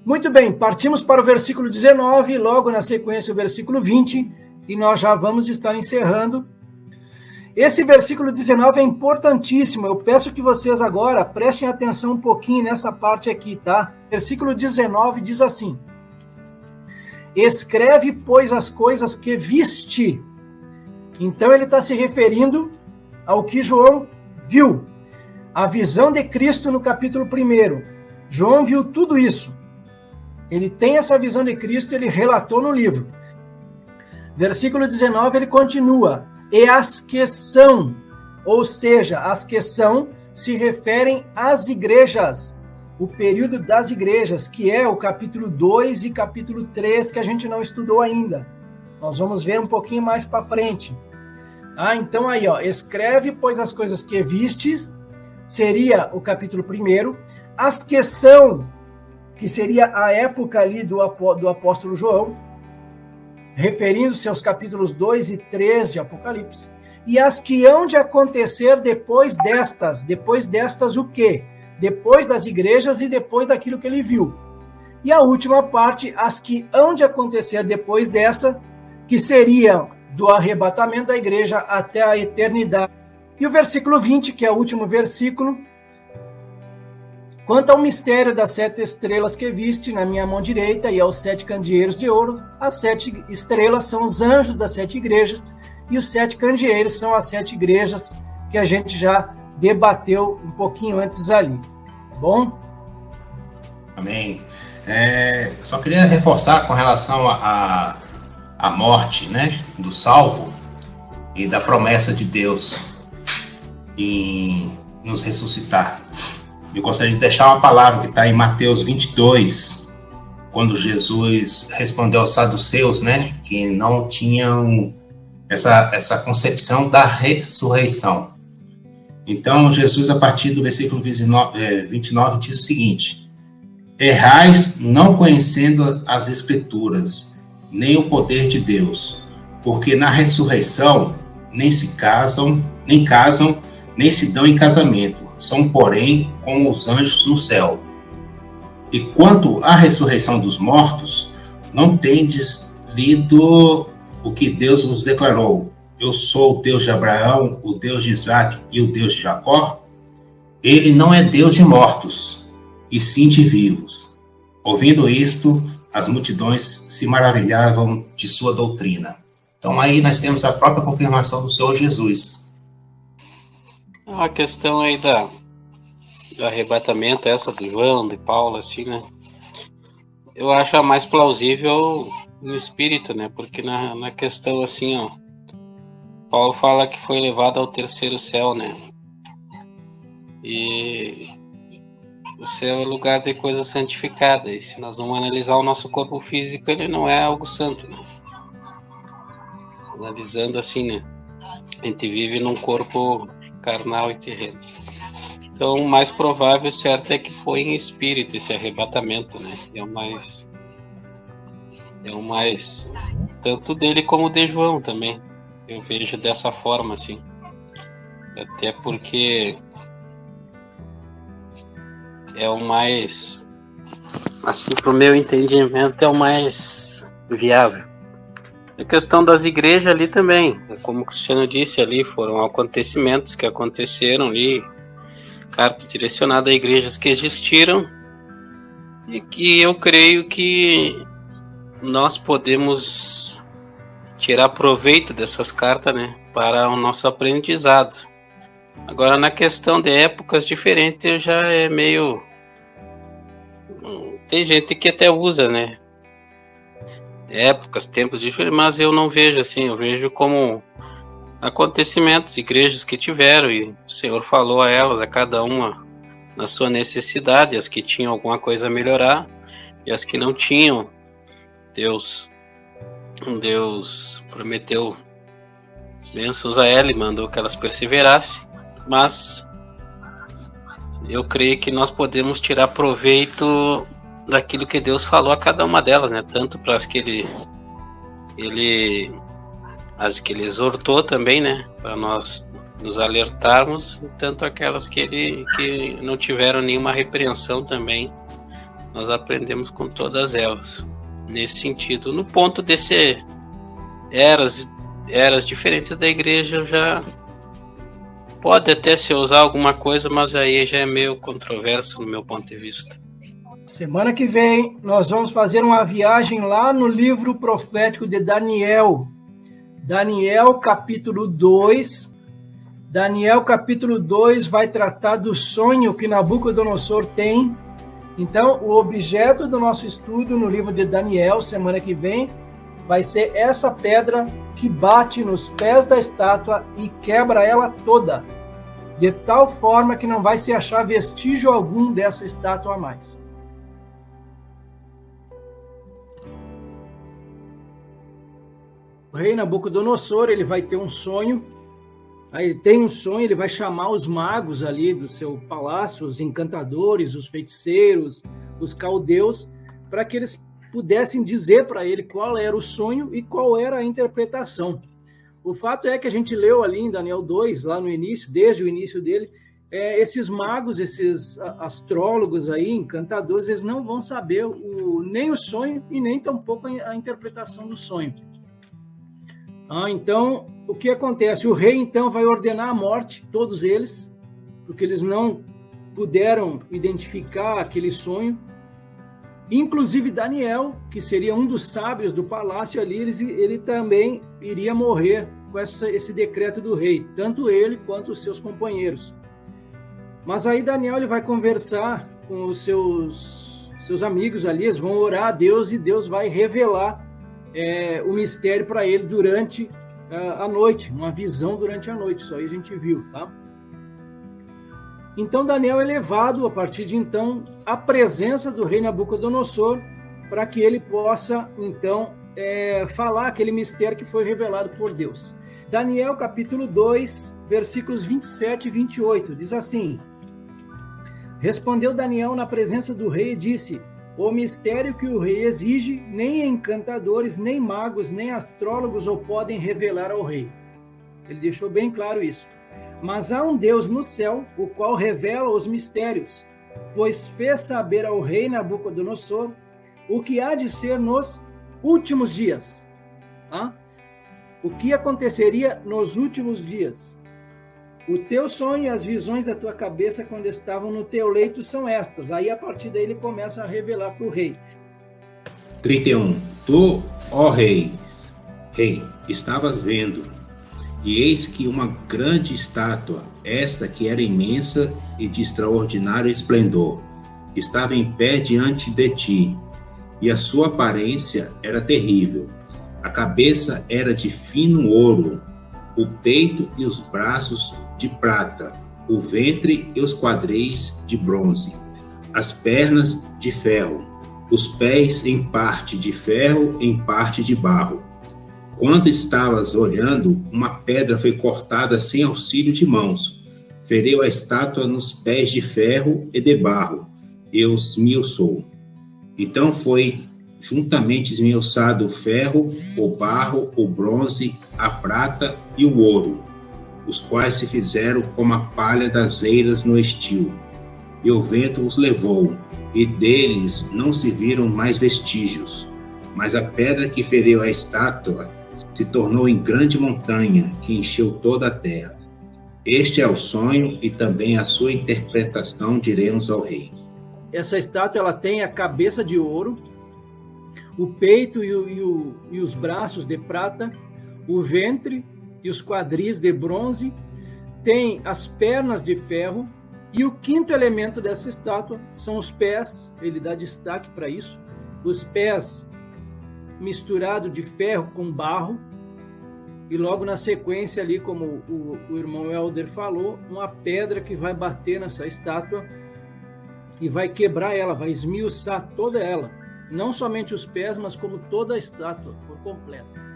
Muito bem, partimos para o versículo 19, logo na sequência o versículo 20, e nós já vamos estar encerrando. Esse versículo 19 é importantíssimo, eu peço que vocês agora prestem atenção um pouquinho nessa parte aqui, tá? Versículo 19 diz assim: escreve, pois, as coisas que viste. Então ele está se referindo ao que João viu. A visão de Cristo no capítulo 1. João viu tudo isso. Ele tem essa visão de Cristo, ele relatou no livro. Versículo 19, ele continua. E as que são, ou seja, as que são, se referem às igrejas. O período das igrejas, que é o capítulo 2 e capítulo 3, que a gente não estudou ainda. Nós vamos ver um pouquinho mais para frente. Então aí, escreve, pois, as coisas que vistes, seria o capítulo 1. As que são, que seria a época ali do apóstolo João, referindo-se aos capítulos 2 e 3 de Apocalipse. E as que hão de acontecer depois destas o quê? Depois das igrejas e depois daquilo que ele viu. E a última parte, as que hão de acontecer depois dessa, que seria do arrebatamento da igreja até a eternidade. E o versículo 20, que é o último versículo, quanto ao mistério das 7 estrelas que viste na minha mão direita e aos 7 candeeiros de ouro, as 7 estrelas são os anjos das 7 igrejas e os 7 candeeiros são as 7 igrejas que a gente já debateu um pouquinho antes ali. Bom? Amém. Só queria reforçar com relação à morte, né, do salvo e da promessa de Deus em nos ressuscitar. Eu gostaria de deixar uma palavra que está em Mateus 22, quando Jesus respondeu aos saduceus, né, que não tinham essa concepção da ressurreição. Então, Jesus, a partir do versículo 29, diz o seguinte: errais não conhecendo as Escrituras, nem o poder de Deus, porque na ressurreição nem casam, nem se dão em casamento, são, porém, como os anjos no céu. E quanto à ressurreição dos mortos, não tendes lido o que Deus vos declarou: eu sou o Deus de Abraão, o Deus de Isaque e o Deus de Jacó? Ele não é Deus de mortos, e sim de vivos. Ouvindo isto, as multidões se maravilhavam de sua doutrina. Então aí nós temos a própria confirmação do Senhor Jesus. A questão aí do arrebatamento, essa do João, de Paulo, assim, né? Eu acho a mais plausível no espírito, né? Porque na questão, assim, Paulo fala que foi levado ao terceiro céu, né? E o céu é lugar de coisa santificada. E se nós vamos analisar o nosso corpo físico, ele não é algo santo, né? Analisando assim, né? A gente vive num corpo carnal e terreno. Então, o mais provável, certo, é que foi em espírito esse arrebatamento, né? É o mais tanto dele como de João também. Eu vejo dessa forma, assim. Até porque é o mais, assim, pro meu entendimento, é o mais viável. A questão das igrejas ali também, como o Cristiano disse ali, foram acontecimentos que aconteceram ali, carta direcionada a igrejas que existiram, e que eu creio que nós podemos tirar proveito dessas cartas, né, para o nosso aprendizado. Agora, na questão de épocas diferentes, já é meio... Tem gente que até usa, né, épocas, tempos diferentes, mas eu não vejo assim, eu vejo como acontecimentos, igrejas que tiveram, e o Senhor falou a elas, a cada uma na sua necessidade, as que tinham alguma coisa a melhorar, e as que não tinham, Deus prometeu bênçãos a ela e mandou que elas perseverassem, mas eu creio que nós podemos tirar proveito daquilo que Deus falou a cada uma delas, né? Tanto para as que ele exortou também, né? Para nós nos alertarmos, tanto aquelas que não tiveram nenhuma repreensão também, nós aprendemos com todas elas. Nesse sentido, no ponto de ser eras diferentes da igreja, já pode até se usar alguma coisa, mas aí já é meio controverso no meu ponto de vista. Semana que vem, nós vamos fazer uma viagem lá no livro profético de Daniel. Daniel, capítulo 2. Daniel, capítulo 2, vai tratar do sonho que Nabucodonosor tem. Então, o objeto do nosso estudo no livro de Daniel, semana que vem, vai ser essa pedra que bate nos pés da estátua e quebra ela toda, de tal forma que não vai se achar vestígio algum dessa estátua a mais. O rei Nabucodonosor, ele vai ter um sonho. Aí ele tem um sonho, ele vai chamar os magos ali do seu palácio, os encantadores, os feiticeiros, os caldeus, para que eles pudessem dizer para ele qual era o sonho e qual era a interpretação. O fato é que a gente leu ali em Daniel 2, lá no início, desde o início dele, esses magos, esses astrólogos aí, encantadores, eles não vão saber nem o sonho e nem tampouco a interpretação do sonho. Então, o que acontece? O rei, então, vai ordenar a morte, todos eles, porque eles não puderam identificar aquele sonho. Inclusive Daniel, que seria um dos sábios do palácio ali, ele também iria morrer com esse decreto do rei, tanto ele quanto os seus companheiros. Mas aí Daniel ele vai conversar com os seus amigos ali, eles vão orar a Deus e Deus vai revelar o mistério para ele durante a noite, uma visão durante a noite, isso aí a gente viu, tá? Então Daniel é levado, a partir de então, à presença do rei Nabucodonosor, para que ele possa, então, falar aquele mistério que foi revelado por Deus. Daniel, capítulo 2, versículos 27 e 28, diz assim: Respondeu Daniel na presença do rei e disse: O mistério que o rei exige, nem encantadores, nem magos, nem astrólogos o podem revelar ao rei. Ele deixou bem claro isso. Mas há um Deus no céu, o qual revela os mistérios, pois fez saber ao rei Nabucodonosor o que há de ser nos últimos dias. O que aconteceria nos últimos dias? O teu sonho e as visões da tua cabeça quando estavam no teu leito são estas. Aí, a partir daí, ele começa a revelar para o rei. 31. Tu, ó rei, estavas vendo, e eis que uma grande estátua, esta que era imensa e de extraordinário esplendor, estava em pé diante de ti, e a sua aparência era terrível. A cabeça era de fino ouro, o peito e os braços de prata, o ventre e os quadris de bronze, as pernas de ferro, os pés em parte de ferro, em parte de barro. Quando estavas olhando, uma pedra foi cortada sem auxílio de mãos, feriu a estátua nos pés de ferro e de barro, e os esmiuçou. Então foi juntamente esmiuçado o ferro, o barro, o bronze, a prata e o ouro, os quais se fizeram como a palha das eiras no estio. E o vento os levou, e deles não se viram mais vestígios. Mas a pedra que feriu a estátua se tornou em grande montanha, que encheu toda a terra. Este é o sonho e também a sua interpretação, diremos ao rei. Essa estátua ela tem a cabeça de ouro, o peito e os braços de prata, o ventre e os quadris de bronze, tem as pernas de ferro, e o quinto elemento dessa estátua são os pés, ele dá destaque para isso, os pés misturados de ferro com barro, e logo na sequência ali, como o irmão Helder falou, uma pedra que vai bater nessa estátua e vai quebrar ela, vai esmiuçar toda ela, não somente os pés, mas como toda a estátua por completo.